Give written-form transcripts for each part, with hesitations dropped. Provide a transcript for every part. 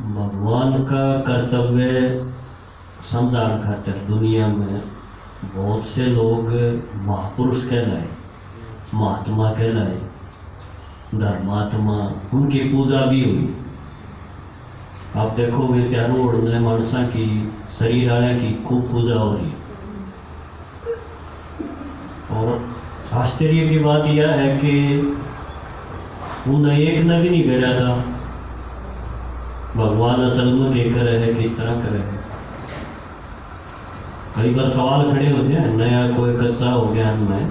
भगवान का कर्तव्य समझाने खातिर दुनिया में बहुत से लोग महापुरुष कहलाए, महात्मा कहलाए, धर्मात्मा, उनकी पूजा भी हुई। आप देखोगे चारों ओर मानसा की, शरीर आने की खूब पूजा हो रही है। और आश्चर्य की बात यह है कि उन्हें एक ने भी नहीं भेजा था भगवान असल में क्या करे है, किस तरह करे है। कई बार सवाल खड़े होते हैं, नया कोई कच्चा हो गया में,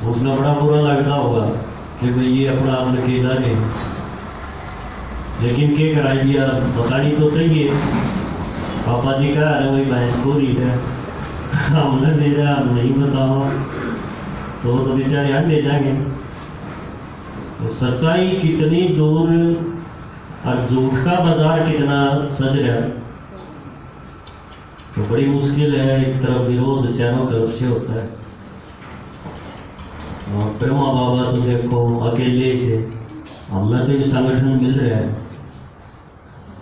उसमें बड़ा बुरा लगता होगा कि भाई ये अपना आप अकेला है, लेकिन क्या करा दिया बतानी तो चाहिए। पापा जी कह रहे भाई भैंस को रही है, हमने भेजा, हम नहीं बताओ तो बेचारे हम ले जाएंगे। तो सच्चाई कितनी दूर और झूठ का बाजार कितना सज रहा है, तो बड़ी मुश्किल है। एक तरफ विरोध चारों तरफ से होता है। और ब्रह्मा बाबा तो देखो अकेले थे, हमें तो ये संगठन मिल रहा है,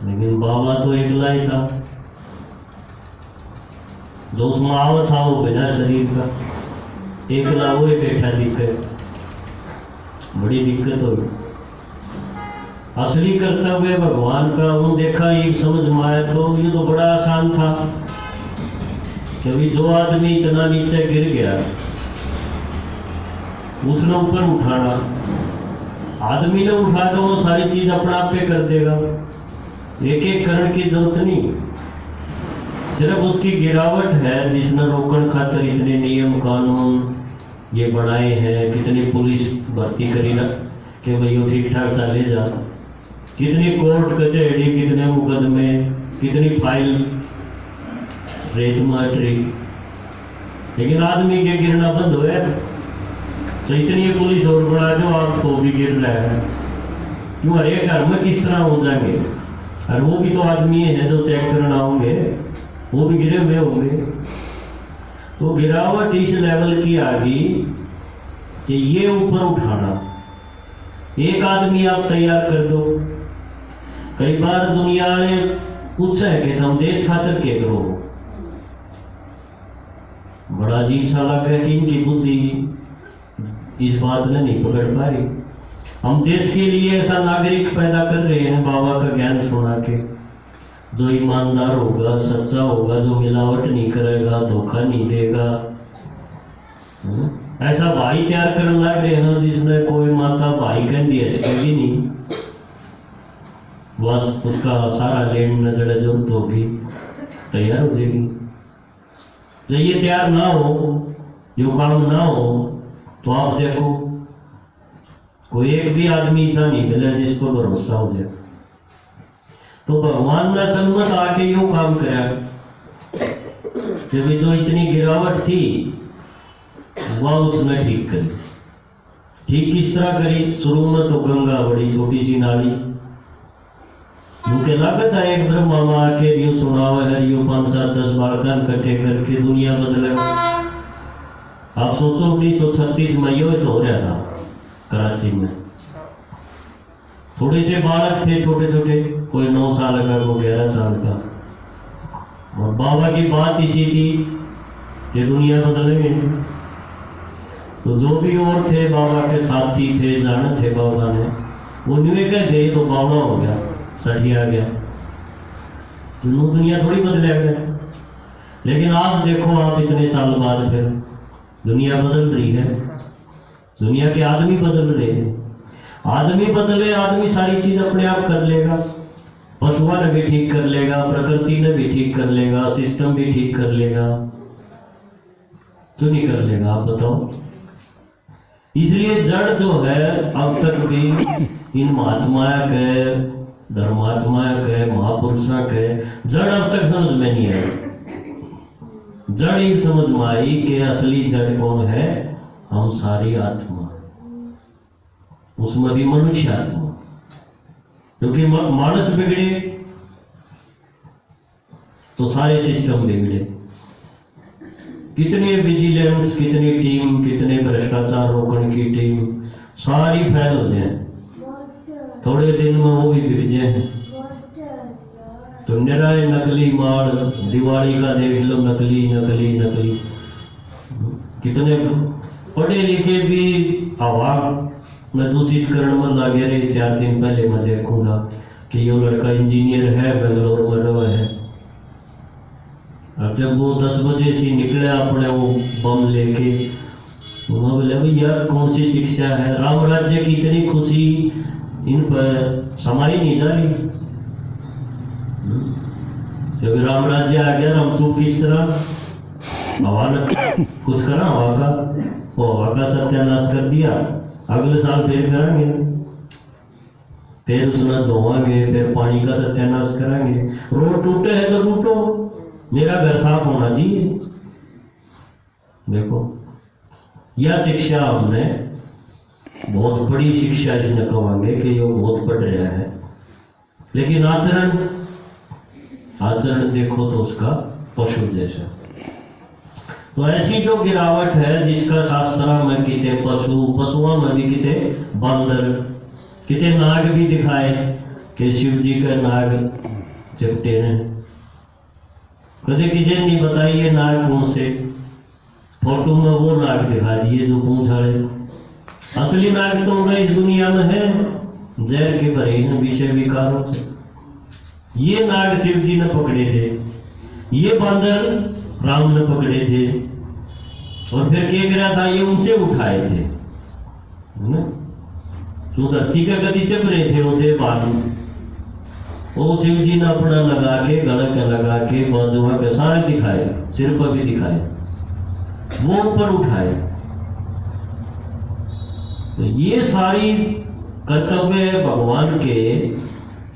लेकिन बाबा तो एकला ही था। जो उसमें आव था वो बिना शरीर का, एकला वो ही बैठा दिखे, बड़ी दिक्कत हो गई। असली कर्तव्य भगवान का उन देखा, ये समझ में आया तो ये तो बड़ा आसान था कि अभी जो आदमी इतना नीचे गिर गया उसने ऊपर उठाना, आदमी ने उठा तो वो सारी चीज अपने आप पे कर देगा, एक एक करण की जरूरत नहीं। सिर्फ उसकी गिरावट है जिसने रोकन खातर इतने नियम कानून ये बनाए हैं, कितनी पुलिस भर्ती करी ना कि भाई वो ठीक ठाक चले जा, कितनी कोर्ट कचहरी, कितने मुकदमे, कितनी फाइल रेत माटरी, लेकिन आदमी के गिरना बंद हो गया। तो इतनी पुलिस और बना दो आपको भी गिर रहा है, क्यों? अरे घर में किस तरह हो जाएंगे, और वो भी तो आदमी है जो चेक करना होंगे, वो भी गिरे हुए होंगे। तो गिरावट इस लेवल की आ गई कि ये ऊपर उठाना, एक आदमी आप तैयार कर दो। कई बार दुनिया ने पूछा है कि हम देश खातिर क्या करो, बड़ा अजीब सा लग रहा है कि इनकी बुद्धि इस बात ने नहीं पकड़ पा रही। हम देश के लिए ऐसा नागरिक पैदा कर रहे हैं बाबा का ज्ञान सुना के, जो ईमानदार होगा, सच्चा होगा, जो मिलावट नहीं करेगा, धोखा नहीं देगा। ऐसा भाई तैयार करने लग रहे हैं जिसने कोई माता भाई कह दिया भी नहीं, बस उसका सारा लेन नजर जरूरत होगी, तैयार हो जाएगी। जब ये तैयार ना हो, जो काम ना हो, तो आप देखो कोई एक भी आदमी ऐसा नहीं मिला जिसको भरोसा हो जाए। तो भगवान ने सन्मत आके यूं काम करा कि जो इतनी गिरावट थी वह उसने ठीक करी। ठीक किस तरह करी? शुरू में तो गंगा बड़ी छोटी सी नाली, मुझे लागत है एक ब्रह्मा माँ के यूं सुनाव है, यूं 5-7-10 बालकान इकट्ठे करके दुनिया बदले। आप सोचो 1936 में ये तो हो रहा था कराची में, थोड़े से बालक थे छोटे छोटे, कोई 9 साल का, कोई 11 साल का, और बाबा की बात इसी थी कि दुनिया बदलेंगे। तो जो भी और थे बाबा के साथी थे, जाने थे बाबा ने, वो न्यू कह गए तो बावड़ा हो गया, सठिया गया, तो दुनिया थोड़ी बदले गए। लेकिन आप देखो, आप इतने साल बाद फिर दुनिया बदल रही है, दुनिया के आदमी बदल रहे हैं। आदमी बदले, आदमी सारी चीज अपने आप कर लेगा, पशुओं ने भी ठीक कर लेगा, प्रकृति ने भी ठीक कर लेगा, सिस्टम भी ठीक कर लेगा, क्यों नहीं कर लेगा आप बताओ? इसलिए जड़ जो है अब तक भी इन महात्माया के, धर्मात्माया के, महापुरुषों के जड़ अब तक समझ में नहीं आई। जड़ ही समझ में आई कि असली जड़ कौन है? हम सारी आत्मा, उसमें भी मनुष्य आत्मा, क्योंकि मानस बिगड़े तो सारे सिस्टम बिगड़े। कितने विजिलेंस, कितनी टीम, कितने भ्रष्टाचार रोकने की टीम, सारी फैल हो जाए, थोड़े दिन में वो भी बिगड़ जाए। निराए नकली माल, दिवाली का देख लो, नकली नकली नकली। कितने पढ़े लिखे भी हवा में दूषित करण में लगे रहे। 4 दिन पहले मैं देखूंगा कि ये लड़का इंजीनियर है, बेंगलोर में रहा है। अब जब वो 10 बजे से निकले अपने वो बम लेके, उन्होंने बोले भाई यार कौन सी शिक्षा है, राम राज्य की इतनी खुशी इन पर समाई नहीं जा रही। जब राम राज्य आ गया, हम चुप किस तरह, हवा ने कुछ करा, हवा का वो हवा का सत्यानाश कर दिया। अगले साल फिर करेंगे, फिर उसने धोएंगे, फिर पानी का सत्यानाश करेंगे। रोड टूटे है तो टूटो, मेरा घर साफ होना चाहिए। देखो यह शिक्षा हमने, बहुत बड़ी शिक्षा इसने कहेंगे कि ये बहुत पढ़ रहा है, लेकिन आचरण देखो तो उसका पशु जैसा। तो ऐसी जो गिरावट है जिसका शास्त्रा में किते पशुओं में भी किते बंदर, किते नाग भी दिखाए कि शिव जी का नाग चिपटे हैं। कभी किसी नहीं बताइए नाग कौन से, फोटो में वो नाग दिखा दिए जो पूंछ वाले। असली नाग तो उन्हें इस दुनिया में है, जहर के भरे हैं विषय विकारों से। ये नाग शिव जी ने पकड़े थे, ये बांदर राम ने पकड़े थे, और फिर क्या गिरा था, ये ऊंचे उठाए थे तो धरती का गति चप रहे थे होते बालू। वो शिव जी ने अपना लगा के, गला के लगा के, बाजुआ के सारे दिखाए, सिर पर भी दिखाए, वो ऊपर उठाए। तो ये सारी कर्तव्य भगवान के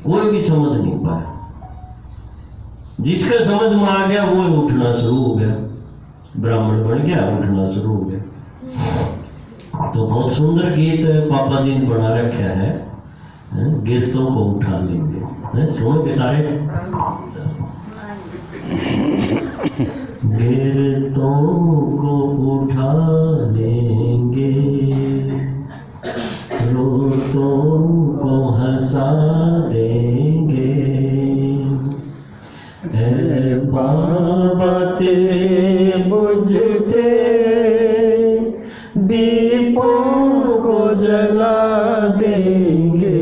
कोई भी समझ नहीं पाया। जिसका समझ में आ गया वो उठना शुरू हो गया, ब्राह्मण बन गया, उठना शुरू हो गया। तो बहुत सुंदर गीत पापा जी ने बना रखा है, गिरतों को उठा लेंगे, सुनो के सारे। गिरतों को उठा लेंगे, रोतों को हंसा देंगे, बाबा तेरे बुझते दीपों को जला देंगे,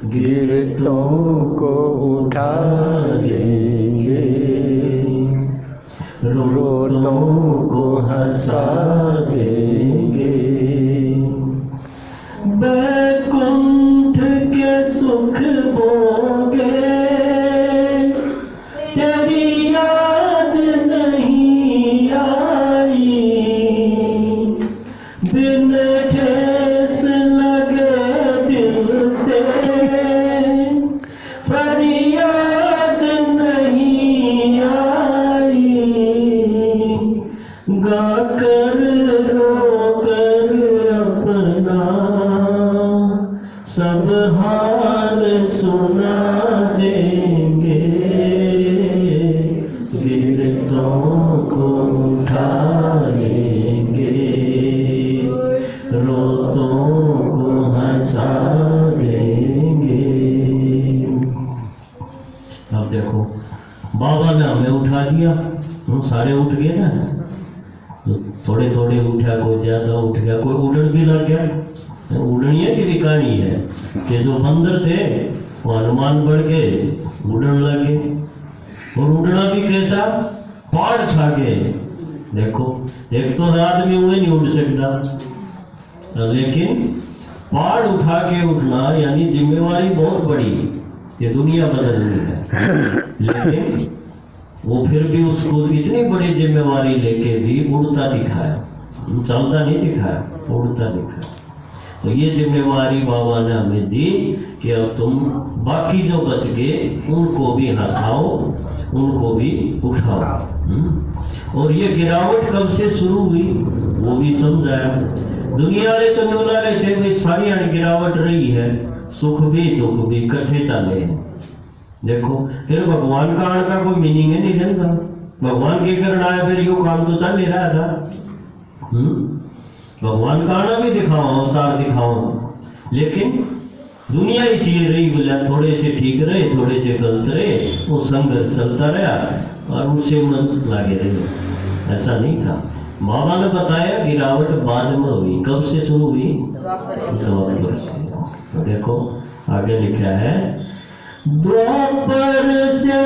गिरतों को उठा देंगे, रोतों को हंसा देंगे, बैकुंठ के सुख भोगे, तेरी याद नहीं आई, बिन ठेस लगे दिल से, फरियाद नहीं आई, गाकर रोकर अपना सब हाल सुना देंगे, गिरतों को उठा लेंगे, रोतों को हंसा देंगे। अब देखो बाबा ने हमें उठा दिया, हम सारे उठ गए ना, तो थोड़े थोड़े उठा, कोई ज्यादा उठ गया, कोई उड़न भी लग गया। उड़निया की भी कहानी है कि जो बंदर थे वो हनुमान बढ़ गए, उड़न लगे, और उड़ना भी कैसा, पहाड़ खा गए। देखो एक तो आदमी हुए नहीं उड़ सकता, लेकिन पहाड़ उठा के उठना यानी जिम्मेवारी बहुत बड़ी, ये दुनिया बदलनी है। लेकिन वो फिर भी उसको इतनी बड़ी जिम्मेवारी लेके भी उड़ता दिखाया, चलता नहीं दिखाया, उड़ता दिखाया। तो ये जिम्मेवारी बाबा ने हमें दी कि अब तुम बाकी जो बच गए उनको भी हंसाओ, उनको भी उठाओ। और ये गिरावट कब से शुरू हुई वो भी समझाया। दुनिया वाले तो बोला रहे थे भाई सारी गिरावट रही है, सुख भी दुख भी इकट्ठे चले हैं। देखो फिर भगवान का आने का कोई मीनिंग है नहीं रहता, भगवान के कारण आया, फिर यो काम तो चल नहीं रहा था। भगवान का आना भी दिखाओ, अवतार दिखाओ, लेकिन दुनिया इसी रही, बोला थोड़े से ठीक रहे थोड़े से गलत रहे, वो संघर्ष चलता रहा और उससे मत लागे रहे। ऐसा नहीं था। बाबा ने बताया गिरावट बाद में हुई। कब से शुरू हुई? द्वापर से। तो देखो आगे लिखा है, द्वापर से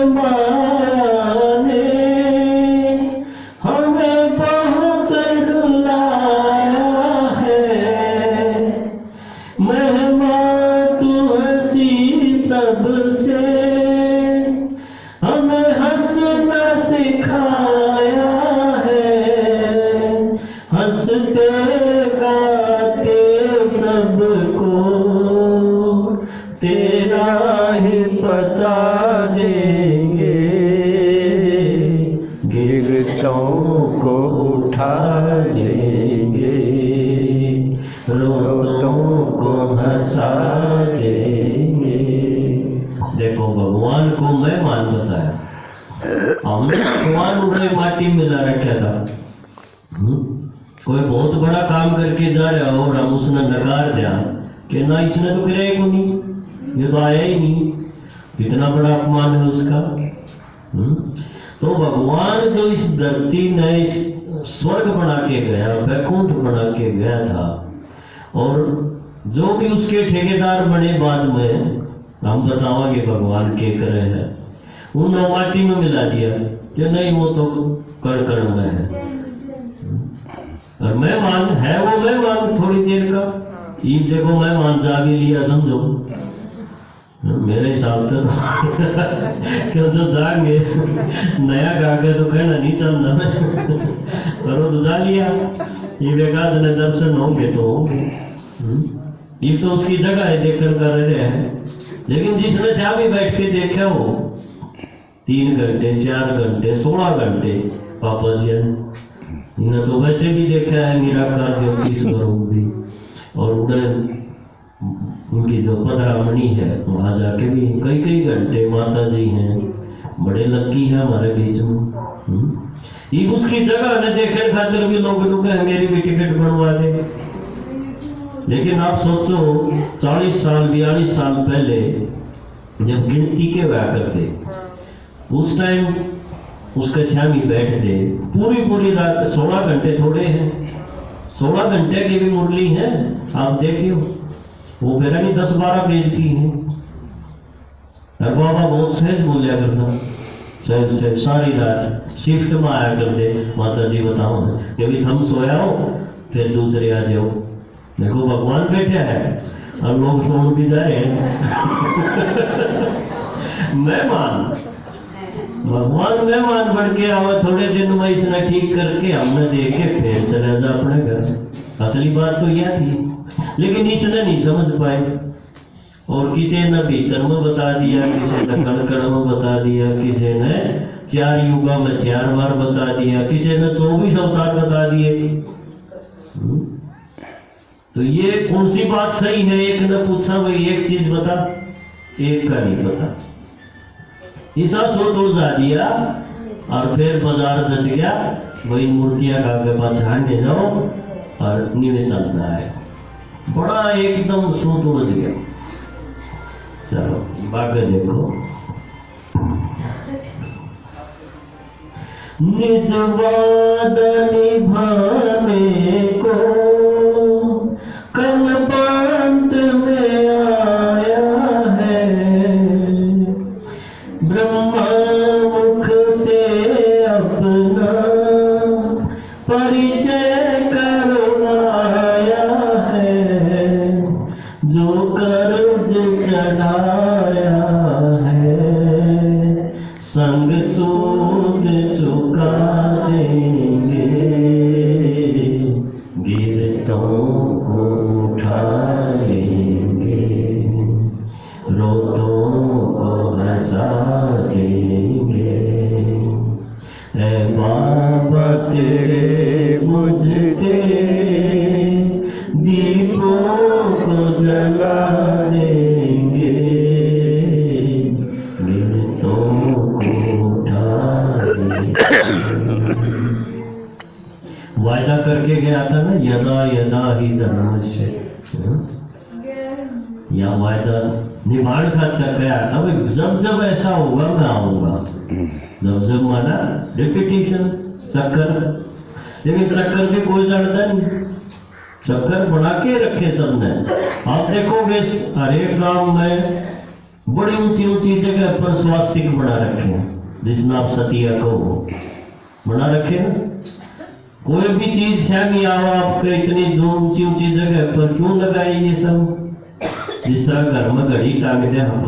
माया ने हमें बहुत रुलाया है, महिमा तू हंसी सबसे, हमें हंसना सिखाया है, हंसते गाते सबको तेरा ही बता देंगे, गिरतों को उठा देंगे, रोतों को हंसा देंगे। देखो भगवान को मैं मान बताया, हमने भगवान उन्हें माटी में ला रखा था। कोई बहुत बड़ा काम करके जा रहा हो और हम उसने नकार दिया कि ना इसने तो गिरा ही नहीं, ये तो आया ही नहीं, कितना बड़ा अपमान है उसका। तो भगवान जो इस धरती ने इस स्वर्ग बना के गया, वैकुंठ बना के गया था, और जो भी उसके ठेकेदार बने बाद में, हम बतावांगे भगवान के करे हैं, उन माटी में मिला दिया कि नहीं वो तो कण कण में है। और मेहमान है वो मेहमान थोड़ी देर का, ये देखो मेहमान जाग ही लिया समझो, मेरे हिसाब से क्यों तो जाएंगे, नया गा के तो कहना नहीं चलना करो तो जा लिया, ये बेकार दर्शन होंगे तो होंगे, ये तो उसकी जगह है देखकर कर रहे हैं। लेकिन जिसने चाबी बैठ के देखा हो 3 घंटे 4 घंटे 16 घंटे पापा जी इन्हें तो वैसे भी देखा है निराकार ज्योतिष स्वरूप भी, और उधर उनकी जो पधरामणी है वहां जाके भी कई घंटे माता जी हैं, बड़े लक्की है हमारे बीच में। ये उसकी जगह न देखे खातिर भी लोग रुके मेरी भी टिकट बनवा दे। लेकिन आप सोचो 40 साल 42 साल पहले जब गिनती के हुआ करते, उस टाइम उसके शामी बैठते पूरी रात, 16 घंटे थोड़े हैं, 16 घंटे की भी मुरली है। आप देखियो वो मेरा नहीं 10-12 पेज की है। और बाबा बहुत सहज बोलिया करना, सहज सारी रात शिफ्ट में आया करते, माता जी बताओ कि अभी हम सोया हो फिर दूसरे आ जाओ, देखो भगवान बैठा है और लोग सोन भी जा रहे हैं मेहमान भगवान मेहमान बढ़ के आवा, थोड़े दिन में इसने ठीक करके हमने देखे फिर चले जा अपने घर। असली बात तो यह थी, लेकिन इसने नहीं समझ पाए, और किसी ने भीतर में बता दिया, किसी ने कण कण में बता दिया, किसी ने 4 युगा में 4 बार बता दिया, किसी ने 24 अवतार बता दिए। तो ये कौन सी बात सही है? एक ने पूछा भाई एक चीज बता, एक का नहीं पता, ईसा सो तुलजा दिया और फिर बाजार दच गया, वही मूर्तियां का के पास हारने जाओ और नीवे चलता है, बड़ा एकदम सूत उलझ गया। चलो बाकी देखो, निज वाद निभाने को कल्पांत में आया है, ब्रह्मा मुख से अपना परिचय करवाया है, जो कर्ज चढ़ाया है संग सूद चुका देंगे, गिरतों को उठा लेंगे, रोतों को हंसा देंगे। ऐ बाबा तेरे मुझते दीपों को जला देंगे, गिरतों को उठा देंगे। वायदा करके गया था ना, यदा यदा ही धर्मस्य, या वायदा निभान खातर क्या था भाई, जब जब ऐसा होगा मैं आऊंगा। जब जब माना रिपीटिशन, चक्कर। लेकिन चक्कर भी कोई जानता नहीं, चक्कर बना के रखे सबने। आप देखोगे हर एक गांव में बड़ी ऊंची ऊंची जगह पर स्वास्तिक बना रखे हैं, जिसमें आप सतिया कहो, बना रखे हैं। कोई भी चीज शामी आओ आपके इतनी दो ऊंची ऊंची जगह पर क्यों लगाए ये सब? जिस तरह घर में घड़ी टांग दे हम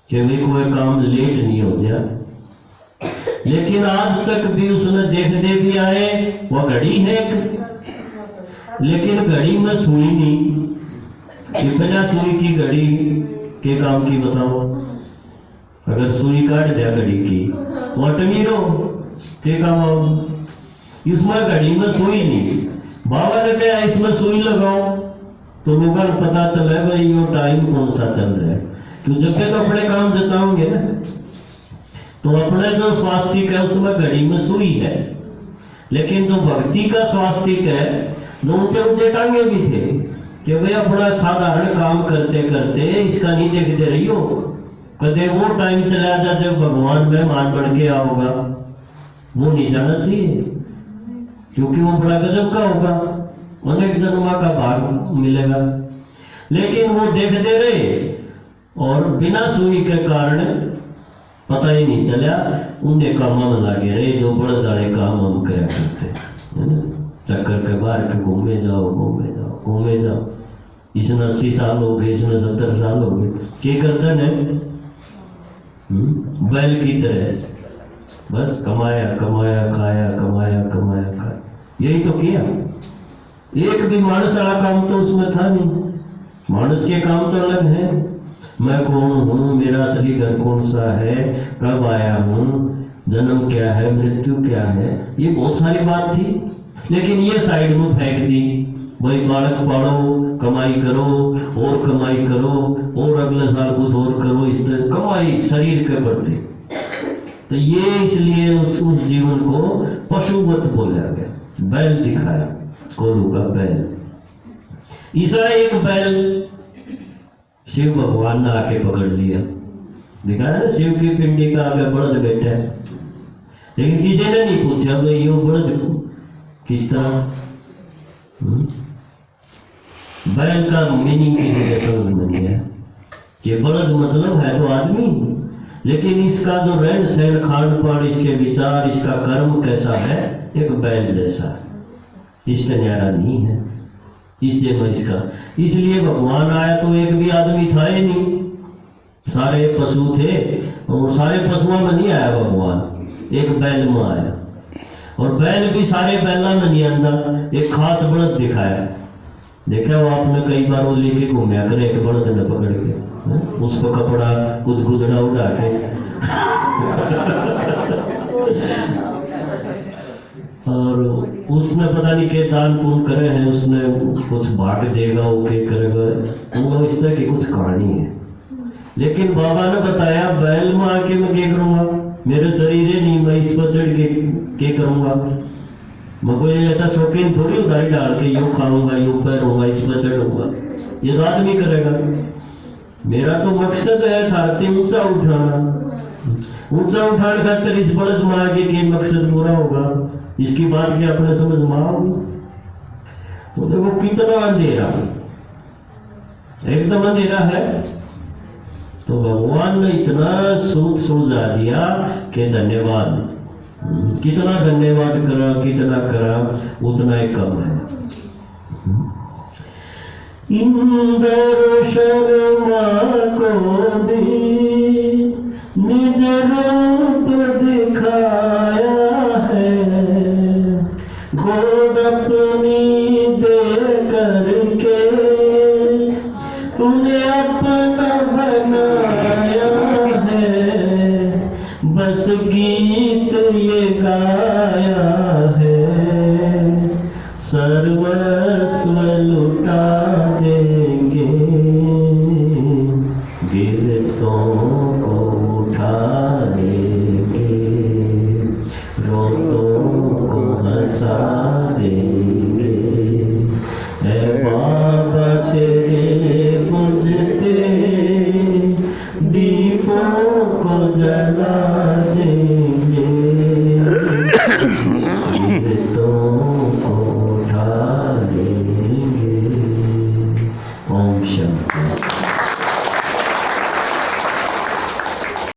कि भाई कोई काम लेट नहीं हो गया। लेकिन आज तक भी उसने देखते भी आए वो घड़ी है, लेकिन घड़ी में सुई नहीं कि बिना सुई की घड़ी के काम की बताओ। अगर सुई काट दिया घड़ी की वटनी रो के काम आओ, इसमें घड़ी में सुई नहीं। बाबा ने कहा इसमें सुई लगाओ तो लोगों को पता चला भाई ये टाइम कौन सा चल रहा है। तो जब तक अपने काम जचाओगे ना तो अपने जो स्वास्तिक है उसमें घड़ी में सुई है। लेकिन जो भक्ति का स्वास्तिक है जो ऊंचे ऊंचे टांगे भी थे कि भाई अपना साधारण काम करते करते इसका नहीं देखते रही हो, कदे वो टाइम चला जाए जब भगवान मेहमान बढ़ के आओगा, वो नहीं जाना चाहिए क्योंकि वो बड़ा गजब का होगा, अनेक जन्मा का भाग मिलेगा। लेकिन वो देखते रहे और बिना सुई के कारण पता ही नहीं चला, उन्हें कामों में लगे रहे जो बड़े बड़े काम हम करा करते। चक्कर के बाहर के घूमे जाओ घूमे जाओ घूमे जाओ। इसने 80 साल हो गए, इसने 70 साल हो गए, क्या करते हैं बैल की तरह बस कमाया कमाया खाया, कमाया कमाया खाया, यही तो किया। एक भी मानस वाला काम तो उसमें था नहीं। मानस के काम तो अलग है, मैं कौन हूँ, मेरा असली घर कौन सा है, कब आया हूँ, जन्म क्या है, मृत्यु क्या है, ये बहुत सारी बात थी। लेकिन ये साइड में फेंक दी, भाई बालक पढ़ो, कमाई करो और कमाई करो और अगले साल कुछ और करो, इस तरह कमाई शरीर के प्रति। तो ये इसलिए उस जीवन को पशुवत बोला गया, बैल दिखाया, कोलू का बैल। ईसा एक बैल शिव भगवान ने आके पकड़ लिया, दिखाया ना शिव की पिंडी का आगे बड़द बैठा है। लेकिन किसी ने नहीं पूछा भाई ये बड़द किस तरह। बैल का मीनिंग की समझ में नहीं है कि बड़द मतलब है तो आदमी, लेकिन इसका जो रहन सहन खान पान, इसके विचार, इसका कर्म कैसा है, एक बैल जैसा है, इसका न्यारा नहीं है। इससे मैं इसका इसलिए भगवान आया तो एक भी आदमी था ही नहीं, सारे पशु थे और सारे पशुओं में नहीं आया भगवान, एक बैल में आया। और बैल भी सारे बैला में नहीं आंदा, एक खास बड़द दिखाया। देखा वो आपने कई बार वो लेके घूमया करे एक बड़द ने पकड़ के, उसको कपड़ा कुछ गुदड़ा उड़ा के और उसने पता नहीं के दान पुण्य करे हैं, उसने कुछ भाग देगा वो के करेगा, वो इस तरह की कुछ कहानी है। लेकिन बाबा ने बताया बैल में आके मैं क्या करूंगा, मेरे शरीर है नहीं, मैं इस पर चढ़ के क्या करूंगा। मैं कोई ऐसा शौकीन थोड़ी उधारी डाल के यूं खाऊंगा यूं पैरूंगा इस पर चढ़ूंगा, ये तो आदमी करेगा। मेरा तो मकसद है धरती ऊंचा उठाना, ऊंचा उठाने खातिर इस बड़द में आगे के मकसद पूरा होगा। इसकी बात क्या अपने समझ में आओगी? तो देखो कितना अंधेरा, एकदम अंधेरा है, तो भगवान ने इतना सुख सुलझा दिया कि धन्यवाद, कितना धन्यवाद करा, कितना करा उतना ही कम है। इंदर शर्मा को भी निज रूप दिखाया है, गोद अपनी दे करके तूने अपना बनाया है, बस गीत ये गाया है, सर्वस्व लुटा देंगे, गिरतों को उठा देंगे, रोतों को हंसा देंगे, ऐ बाबा तेरे जला देंगे, जीवितों को उठा लेंगे। ओम शांति।